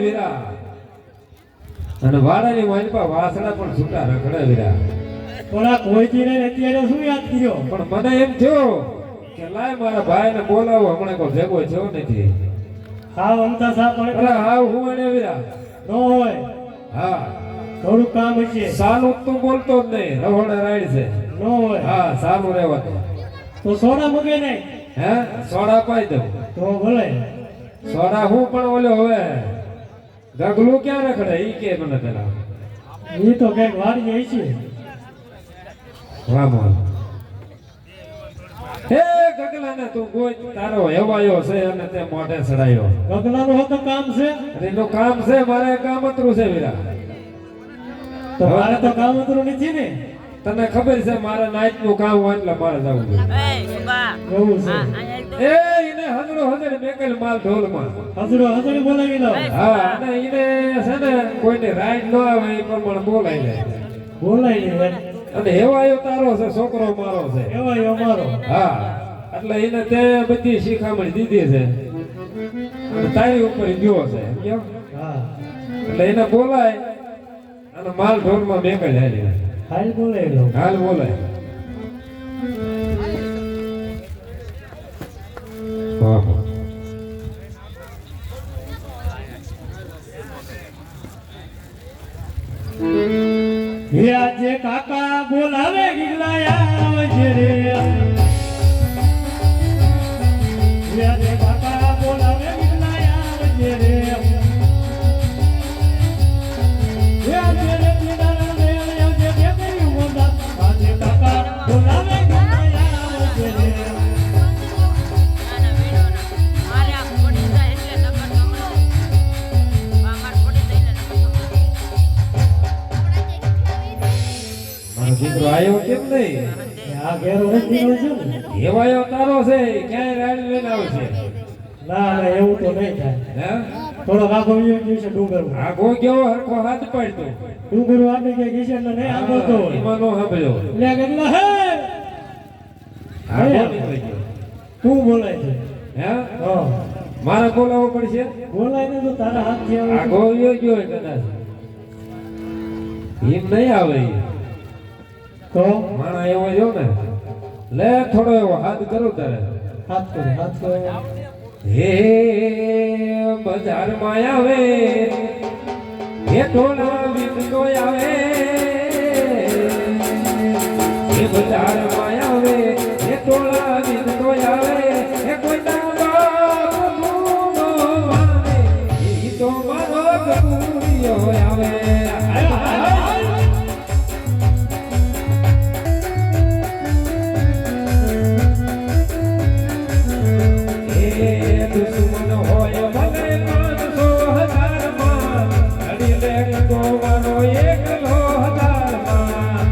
વીરા અને વાડાની વાલપા વાસણા પણ છૂટા રખડે વીરા. થોડા કોઈજીને અત્યારે શું યાદ કર્યો? પણ મને એમ થયો કે લાય મારા ભાઈને બોલાવો, હમણાં કોઈ ભેગો થયો નથી. હાવ અમતા સા પણ અરે હાવ હું અને વીરા ન હોય. હા થોડું કામ હશે. સાલું તું બોલતો જ નહીં, રહોડે રાઈડ છે. ન હોય. હા સાલું રહેવા દે. તો સોડા મૂકે નહીં. હે સોડા પાઈ દઉં તો ભલે. સોડા હું પણ ઓલો હવે ગગલું ક્યાં રખડે ઈ કે મને પેલા. ઈ તો કઈક વાડી જાય છે. વાહ મોલ હે ગગલાને તું કોઈ તારો હેવાયો છે અને તે મોઢે ચડાયો. ગગલાનું હોતો કામ છે. એનું કામ છે, મારે કામતરું છે વીરા. તો મારે તો કામતરું નથી ને. તને ખબર છે મારે નાઈટ નું કામ હોય એટલે મારે જવું જોઈએ. એવું છે. એ ઈને હજડો હજડ મેકેલ માલ ઢોલમાં હસડો બોલાવી લો. હા અને ઈને છે ને કોઈને રાઈડ ન આવે એ પ્રમાણે બોલાઈ જાય. બોલાવી લે. અને હેવાયો તારો છે, છોકરો મારો છે. એવાય અમારો. હા એટલે એને તે બધી શીખામણ દીધી છે અને તારી ઉપર ગયો છે કેમ. હા એટલે એને બોલાય અને માલ ઢોરમાં મેકેલ હાલી હાલ બોલાવી લો. હાલ બોલાય. આજે કાકા બોલાવે ગીગલાયા આવજે રે. આજે કાકા બોલાવે ગીગલાયા આવજે રે. આજે રે દીદારા રે આવજે કે કર્યું બોલા. આજે કાકા બોલાવે ગીગલાયા આવજે રે. દીકરો આવ્યો કેમ નહીં? આ ઘેર ઓળખીનો છે ને. એવાયો તારો છે, ક્યાંય રાડ લઈને આવે છે. ના ના એવું તો નહીં થાય. હે થોડો આગો ગયો છે ડુંગર. આગો ગયો હરખો હાથ પાડતો. ડુંગર આગળ ગયા છે એટલે નહીં આગળતો હોય. એમાં નો સાંભળ્યો. લે ગગલા હે આગો નીકળી ગયો. તું બોલાય છે. હે હા મારે બોલાવવો પડશે. બોલાય ને તો તારા હાથથી આવે. આગો ગયો ગયો કદાચ એમ નહીં આવે. તો માણા એવો જો ને લે થોડો એવો હાથ કરો તારે. હાથ કરો. હે બજારમાં આવે હે ટોળા વિંદો આવે. હે બજારમાં આવે હે ટોળા વિંદો આવે. હે કોઈના બાપનો આવે ઈ તો મારો ગરુડિયો આવે. દુશ્મન હોય ભલે 500,000 માં ઘડી લે ગોવાનો એકલો 1000 માં.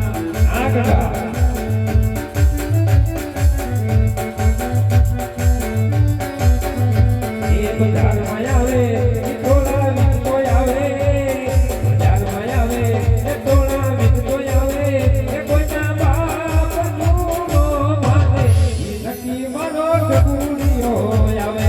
આગળ એ બજારમાં આવે એ ટોળા વિકતો આવે. બજારમાં આવે એ ટોળા વિકતો આવે. એ કોઈના બાપનું નો માને ઈ નક્કી મારો ગરુડિયો આવે.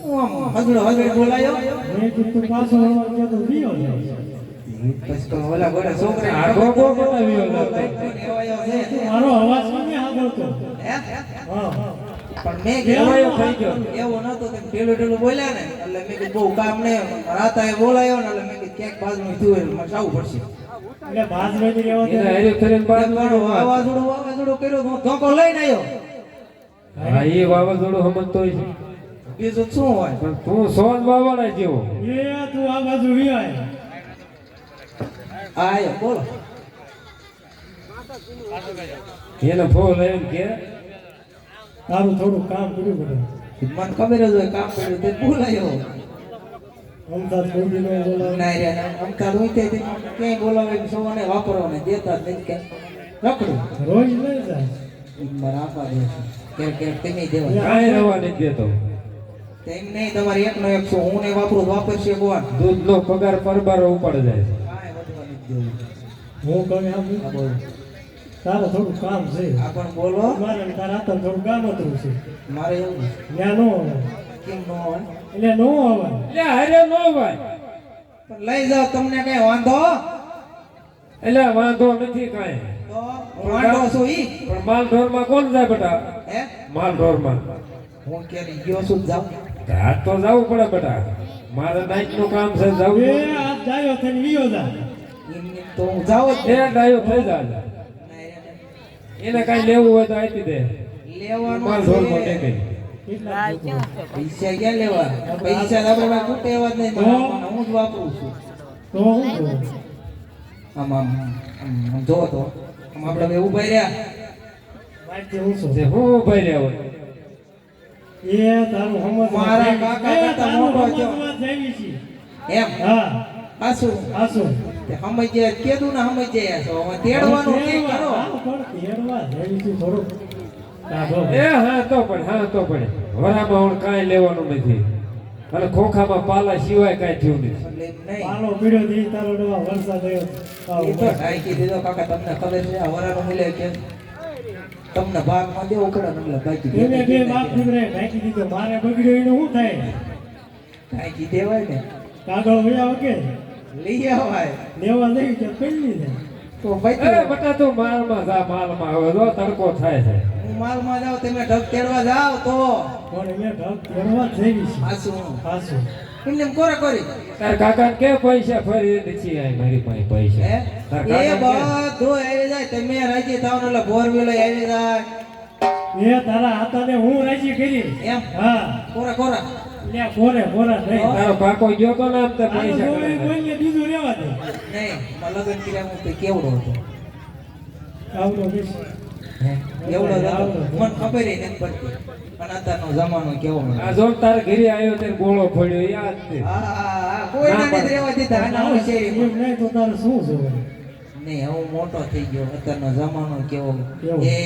હું આમ હગડો હગડ બોલાયો મેં કીધું તું પાછો વળવા ગયો તો વિયો જાય. પછી તો ઓલા ગોડા છોકરા આ ગોગો બતાવ્યો નતો. મારો અવાજ કોને સાંભળતો? હે? હા પણ મેં કેવાયો થઈ ગયો. એવું નતું કે ઢેલું બોલ્યા ને એટલે મેં કીધું બહુ કામ ને રાતા એ બોલાયો ને એટલે મેં કીધું ક્યાંક બાજુનું થયું એટલે મારે જાવું પડશે એટલે બાજ લઈને રહેવા દે. એને હારે ફરીને બાદ એકવાર વાવાઝોડું કર્યું તો હું ધોકો લઈને આવ્યો હા એ વાવાઝોડું સમજતોય છે બીજું શું હોય પણ તું સોન બાવાના જેવો એ તું આ બાજુ વિયો આય. આયો બોલો એને ફોન લઈને કે તારું થોડું કામ કર્યું બધું. મને ખબર જ હોય કામ કર્યું તે બોલાયો અમદાવાદ કોઈ નો બોલાવે. ના રે અમતા હોય તે ક્યાંય બોલાવે સવારે વાપરવાને દેતા જ નથી કે રખડું રોજ લઈ જાય. મારા આપવા દે કે તમે દેવા કાંઈ રવા નથી દેતો તેમ નહીં તમારે એકનો એક છો હું ને વાપરું તો વાપરશે કોણ દૂધનો પગાર પરબારો ઉપાડ જાય કાંઈ વધવા નથી દેવું હું કહું આમ આ બોલો તારે થોડું કામ છે. આ પણ બોલો મારે ને તારા હાથમાં થોડું કામ હતું છે. મારે એવું ત્યાં નો આવે. કેમ ન હોય એટલે નો આવે. એટલે હારે નો ભાઈ પણ લઈ જાઓ તમને કઈ વાંધો એટલે વાંધો નથી કાંઈ તો વાંધો શું ઈ પણ માલ ઢોરમાં કોણ જાય બેટા હે માલ ઢોરમાં હું ક્યારે ગયો છું જાઉં હાથ તો જવું પડે બેટા મારે નાઈટ નું કામ છે જવું એ આજ જાયો થઈને વિયો જાય. એમ તો હું જાઉં જ એ ડાયો થઈ જાય એને કાંઈ લેવું હોય તો આપી દે માલ લેવાનું ઢોરમાં છે. ટેકે કેટલા પૈસા ક્યાં લેવા પૈસા તો આપણે પાસે ખૂટે એવા જ નહીં મારા હું જ વાપરું છું તો હું કહું? આમ આમ આમ જો તો આમ આપણે બે ઉભા રહ્યા વાંચે હું છું. જે હું ઉભાઈ રહ્યા હોય એ તારું સમજવા મારા જેવી- કાકા એ કરતા તારું મોટો થયો. સમજવા જેવી છે. એમ હા પાછું આસુ તે સમજ્યા કીધું ને સમજ્યા છો હવે તેડવાનું કે કરો તેડવા જેવી છે થોડું. કાઢો. એ હા તો પણ વરામાં હું કાંઈ લેવાનું નથી અને ખોખામાં પાલા સિવાય કાંઈ થયું નથી એટલે એમ નહીં પાલો પીડ્યો દી તારો ડવા વરસાદ આવ્યો. એ તો ઢાંકી દીધો કાકા તમને ખબર છે આ વરાનું મિલે કે તમને ભાગમાં દેવું પડે ને એટલે બાકી એને બે બાપ દીકરે ઢાંકી દીધો. મારે બગડ્યો એનું શું થાય? ઢાંકી દેવાય ને કાગળ વયા વગે લઈ આવાય લેવા જઈ કે પેલી જાય. તો એ ભાઈ બટા તું માલમાં જા માલમાં હવે જો તડકો થાય છે હું માલમાં જાઉં તમે ઢગ તેડવા જાવ તો પણ એને ઢગ તેડવા જેવી છે. પાછું પાછું એમને એમ કોરા કરી તાર કાકા કે પૈસા ફરી નથી આય મારી પાસે પૈસા હે તાર એ કાકા કે બધું આવી જાય તમે રાજી થાવ ને એટલે ફોર વ્હીલર આવી જાય એ તારા હાથાને હું રાજી કરી. એમ હા કોરા લે કોરા નહીં. તારો કાકો ગયો તો ને આમ તે આનો પૈસા જોડે ગણાવ્યા. કોઈને બીજું રહેવા દે. નહીં માં લગન કર્યા હું તો કેવડો હતો આવડો બેસ. હે એવડો જ હતો મને ખબર નથી પડતી અને અત્યારનો જમાનો કેવો આ જો તાર ઘરે આવ્યો તે ગોળો ફોડ્યો યાદ છે હા કોઈ નથી રહેવા દીધા આના હું એમ શેરીમાં નહીં તો તારે શું જોવે? નહીં હું મોટો થઈ ગયો અત્યારનો જમાનો કેવો કેવો? એ